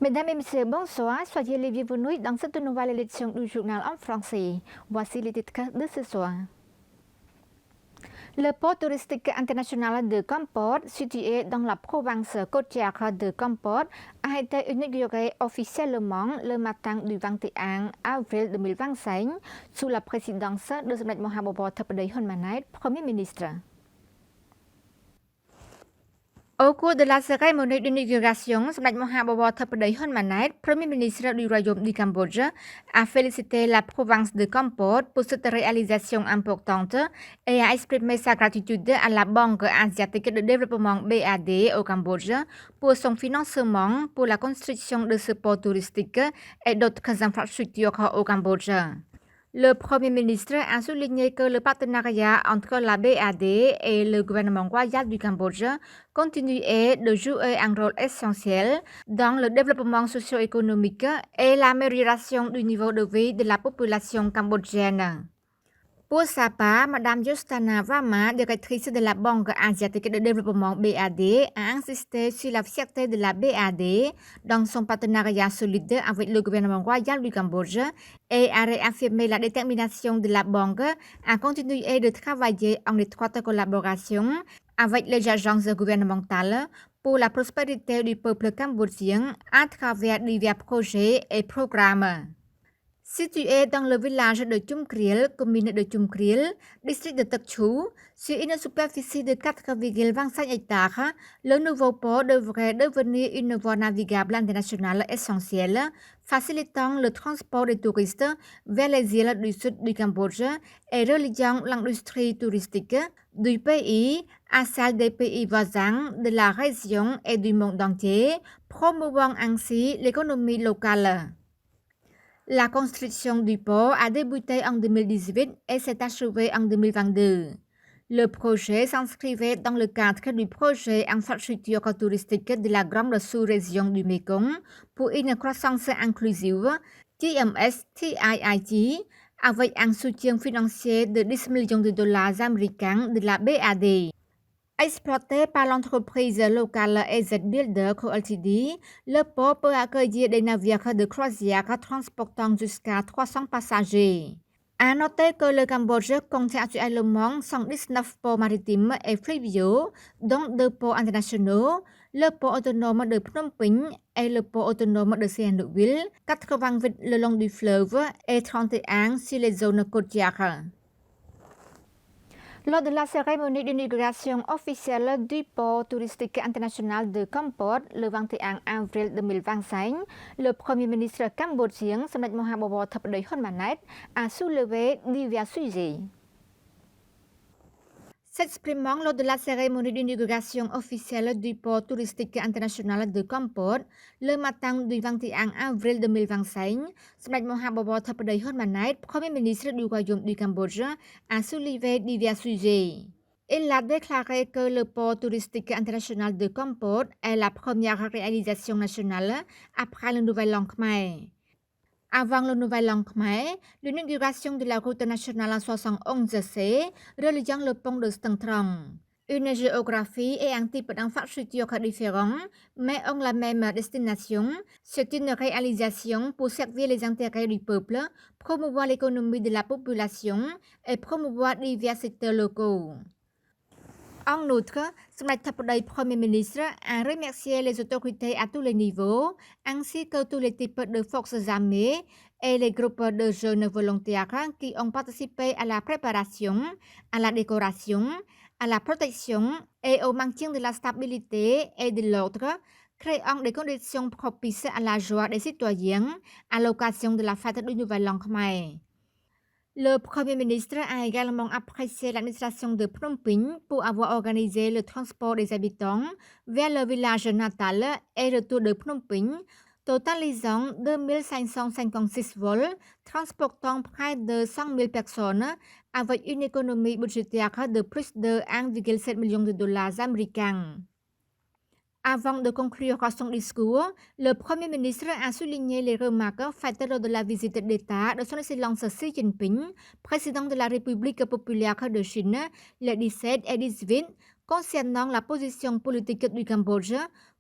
Mesdames et messieurs, bonsoir. Soyez les bienvenus dans cette nouvelle édition du journal en français. Voici les titres de ce soir. Le port touristique international de Kampot, situé dans la province côtière de Kampot, a été inauguré officiellement le matin du 21 avril 2025 sous la présidence de Samdech Mahabobo Thepday Hun Manet, Premier ministre. Au cours de la cérémonie d'inauguration, Samdech Mahabobo Thepday Hun Manet, Premier ministre du Royaume du Cambodge, a félicité la province de Kampot pour cette réalisation importante et a exprimé sa gratitude à la Banque asiatique de développement BAD au Cambodge pour son financement pour la construction de ce port touristique et d'autres infrastructures au Cambodge. Le Premier ministre a souligné que le partenariat entre la BAD et le gouvernement royal du Cambodge continuait de jouer un rôle essentiel dans le développement socio-économique et l'amélioration du niveau de vie de la population cambodgienne. Pour sa part, Madame Justana Varma, directrice de la Banque asiatique de développement BAD, a insisté sur la fierté de la BAD dans son partenariat solide avec le gouvernement royal du Cambodge et a réaffirmé la détermination de la Banque à continuer de travailler en étroite collaboration avec les agences gouvernementales pour la prospérité du peuple cambodgien à travers divers projets et programmes. Situé dans le village de Chumkril, commune de Chumkril, district de Teck Chu, sur une superficie de 4,25 hectares, le nouveau port devrait devenir une voie navigable internationale essentielle, facilitant le transport des touristes vers les îles du sud du Cambodge et reliant l'industrie touristique du pays à celle des pays voisins de la région et du monde entier, promouvant ainsi l'économie locale. La construction du port a débuté en 2018 et s'est achevée en 2022. Le projet s'inscrivait dans le cadre du projet infrastructure touristique de la grande sous-région du Mekong pour une croissance inclusive, TMS-TIIT, avec un soutien financier de 10 millions de dollars américains de la BAD. Exploité par l'entreprise locale AZ Builder Co. Ltd, le port peut accueillir des navires de croisière transportant jusqu'à 300 passagers. À noter que le Cambodge contient actuellement 119 ports maritimes et fluviaux, dont 2 ports internationaux, le port autonome de Phnom Penh et le port autonome de Sihanoukville, 88 le long du fleuve et 31 sur les zones côtières. Lors de la cérémonie d'inauguration officielle du port touristique international de Kampot le 21 avril 2025, le Premier ministre cambodgien Samdech Mahabobo Thepday Hun Manet a soulevé divers sujets. S'exprimant lors de la cérémonie d'inauguration officielle du port touristique international de Kampot le matin du 21 avril 2025, Samdech Mahabobo Thepday Hun Manet, Premier ministre du Royaume du Cambodge, a soulevé divers sujets. Il a déclaré que le port touristique international de Kampot est la première réalisation nationale après le Nouvel An Khmer. Avant le Nouvel An Khmer, l'inauguration de la route nationale 71C reliant le pont de Stang Trong. Une géographie et un type d'infrastructure différents, mais ont la même destination. C'est une réalisation pour servir les intérêts du peuple, promouvoir l'économie de la population et promouvoir divers secteurs locaux. En outre, Samdech Thepday Premier ministre a remercié les autorités à tous les niveaux, ainsi que tous les types de forces armées et les groupes de jeunes volontaires qui ont participé à la préparation, à la décoration, à la protection et au maintien de la stabilité et de l'ordre, créant des conditions propices à la joie des citoyens à l'occasion de la fête du Nouvel An Khmer. Le Premier ministre a également apprécié l'administration de Phnom Penh pour avoir organisé le transport des habitants vers le village natal et retour de Phnom Penh, totalisant 2556 vols, transportant près de 100 000 personnes avec une économie budgétaire de plus de 1,7 million de dollars américains. Avant de conclure son discours, le Premier ministre a souligné les remarques faites lors de la visite d'État de son Excellence Xi Jinping, président de la République populaire de Chine, les 17 et 18, concernant la position politique du Cambodge,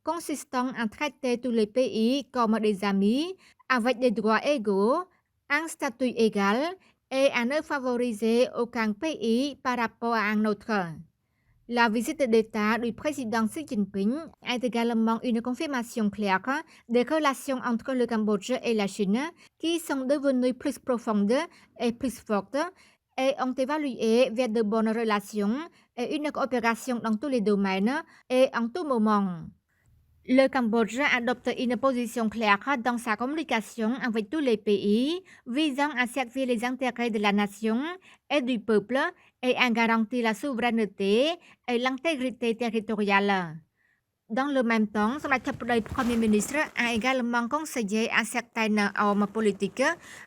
consistant à traiter tous les pays comme des amis, avec des droits égaux, un statut égal et à ne favoriser aucun pays par rapport à un autre. La visite d'État du président Xi Jinping est également une confirmation claire des relations entre le Cambodge et la Chine qui sont devenues plus profondes et plus fortes et ont évolué vers de bonnes relations et une coopération dans tous les domaines et en tout moment. Le Cambodge adopte une position claire dans sa communication avec tous les pays visant à servir les intérêts de la nation et du peuple et à garantir la souveraineté et l'intégrité territoriale. Dans le même temps, son le Premier ministre a également conseillé à certains hommes politiques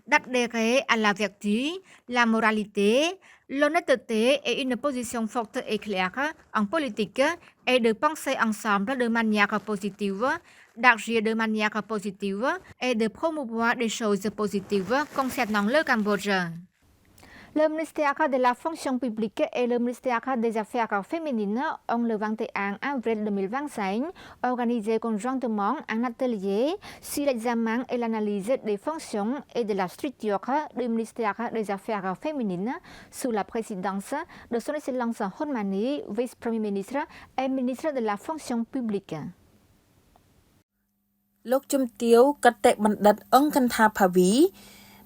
d'adhérer à la vertu, la moralité, l'honnêteté et une position forte et claire en politique et de penser ensemble de manière positive, d'agir de manière positive et de promouvoir des choses positives concernant le Cambodge. Le ministère de la fonction publique et le ministère des Affaires féminines ont le 21 avril 2025 organisé conjointement un atelier sur l'examen et l'analyse des fonctions et de la structure du ministère des Affaires féminines sous la présidence de Son Excellence Hun Mani, vice-premier ministre et ministre de la fonction publique. Lok Chum Tieu Katek Bandat Ong Kantha Pavi,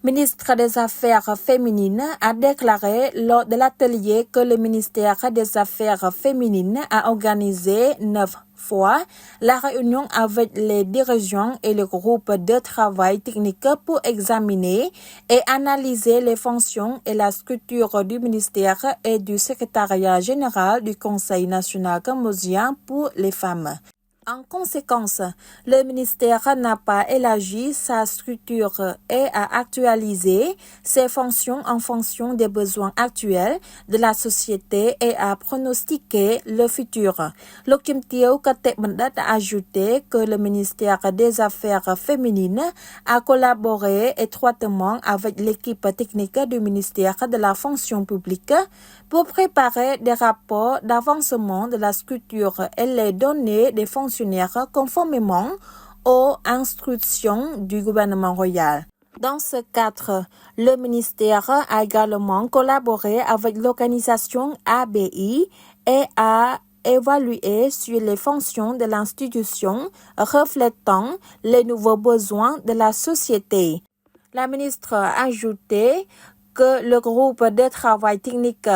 ministre des Affaires féminines, a déclaré lors de l'atelier que le ministère des Affaires féminines a organisé 9 fois la réunion avec les dirigeants et le groupe de travail technique pour examiner et analyser les fonctions et la structure du ministère et du secrétariat général du Conseil national cambodgien pour les femmes. En conséquence, le ministère n'a pas élargi sa structure et a actualisé ses fonctions en fonction des besoins actuels de la société et a pronostiqué le futur. Lok Chum Tieu Katek Bandat a ajouté que le ministère des Affaires féminines a collaboré étroitement avec l'équipe technique du ministère de la fonction publique pour préparer des rapports d'avancement de la structure et les données des fonctionnaires conformément aux instructions du gouvernement royal. Dans ce cadre, le ministère a également collaboré avec l'organisation ABI et a évalué sur les fonctions de l'institution reflétant les nouveaux besoins de la société. La ministre a ajouté que le groupe de travail technique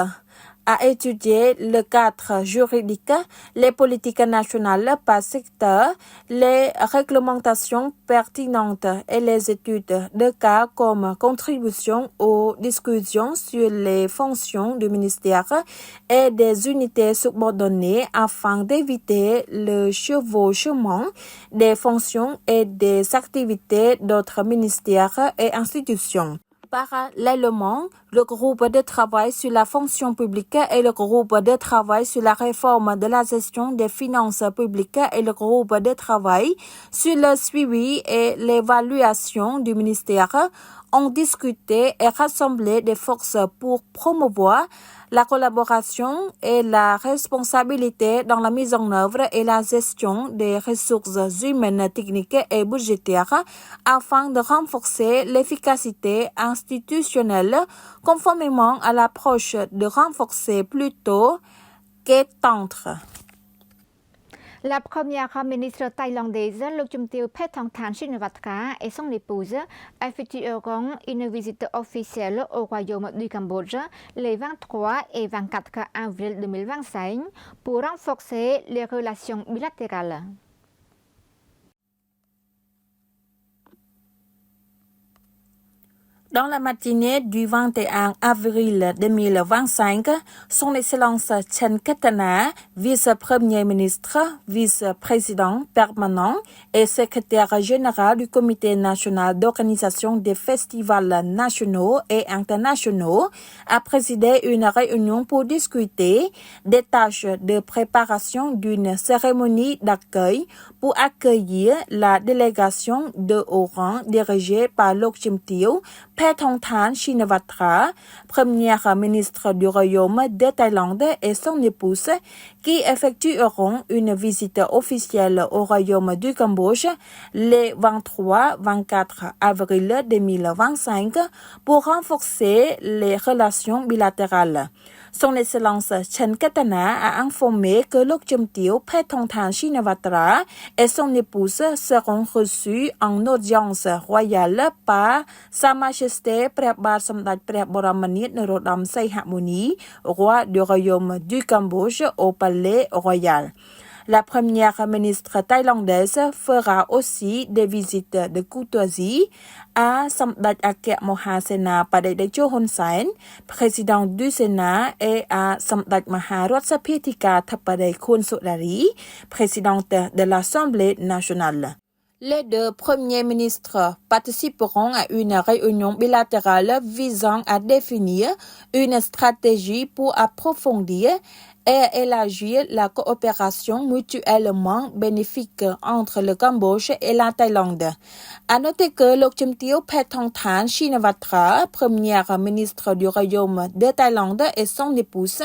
a étudié le cadre juridique, les politiques nationales par secteur, les réglementations pertinentes et les études de cas comme contribution aux discussions sur les fonctions du ministère et des unités subordonnées afin d'éviter le chevauchement des fonctions et des activités d'autres ministères et institutions. Parallèlement, le groupe de travail sur la fonction publique et le groupe de travail sur la réforme de la gestion des finances publiques et le groupe de travail sur le suivi et l'évaluation du ministère ont discuté et rassemblé des forces pour promouvoir la collaboration et la responsabilité dans la mise en œuvre et la gestion des ressources humaines, techniques et budgétaires afin de renforcer l'efficacité institutionnelle conformément à l'approche de renforcer plutôt qu'étendre. La première ministre thaïlandaise Lok Chum Tieu Phethongthan Shinawatra et son épouse effectueront une visite officielle au Royaume du Cambodge les 23 et 24 avril 2025 pour renforcer les relations bilatérales. Dans la matinée du 21 avril 2025, Son Excellence Chen Katana, vice-premier ministre, vice-président permanent et secrétaire général du Comité national d'organisation des festivals nationaux et internationaux, a présidé une réunion pour discuter des tâches de préparation d'une cérémonie d'accueil pour accueillir la délégation de haut rang dirigée par Lok Chum Tieu, Paetongtarn Shinawatra, première ministre du Royaume de Thaïlande, et son épouse, qui effectueront une visite officielle au Royaume du Cambodge les 23-24 avril 2025 pour renforcer les relations bilatérales. Son Excellence Chen Katana a informé que Lokchumtio Paetongtarn Shinawatra et son épouse seront reçus en audience royale par Sa Majesté Prabat Samdat Praboramanit Norodam Saihamuni, roi du Royaume du Cambodge au Palais Royal. La première ministre thaïlandaise fera aussi des visites de courtoisie à Samdat Akek Mohasena Padedekcho Hun Sen, président du Sénat, et à Samdat Maharotsapitika Thapadei Khun Sudari, présidente de l'Assemblée nationale. Les deux premiers ministres participeront à une réunion bilatérale visant à définir une stratégie pour approfondir et élargir la coopération mutuellement bénéfique entre le Cambodge et la Thaïlande. À noter que Lokchumtio Paetongtarn Shinawatra, première ministre du Royaume de Thaïlande, et son épouse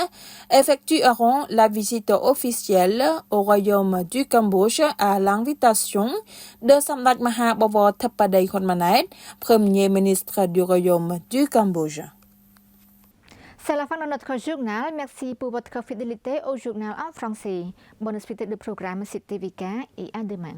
effectueront la visite officielle au Royaume du Cambodge à l'invitation de Samdat Mahabawar Thapadei Khonmanait, premier ministre du Royaume du Cambodge. C'est la fin de notre journal. Merci pour votre fidélité au journal en français. Bonne suite de programme sur TVK et à demain.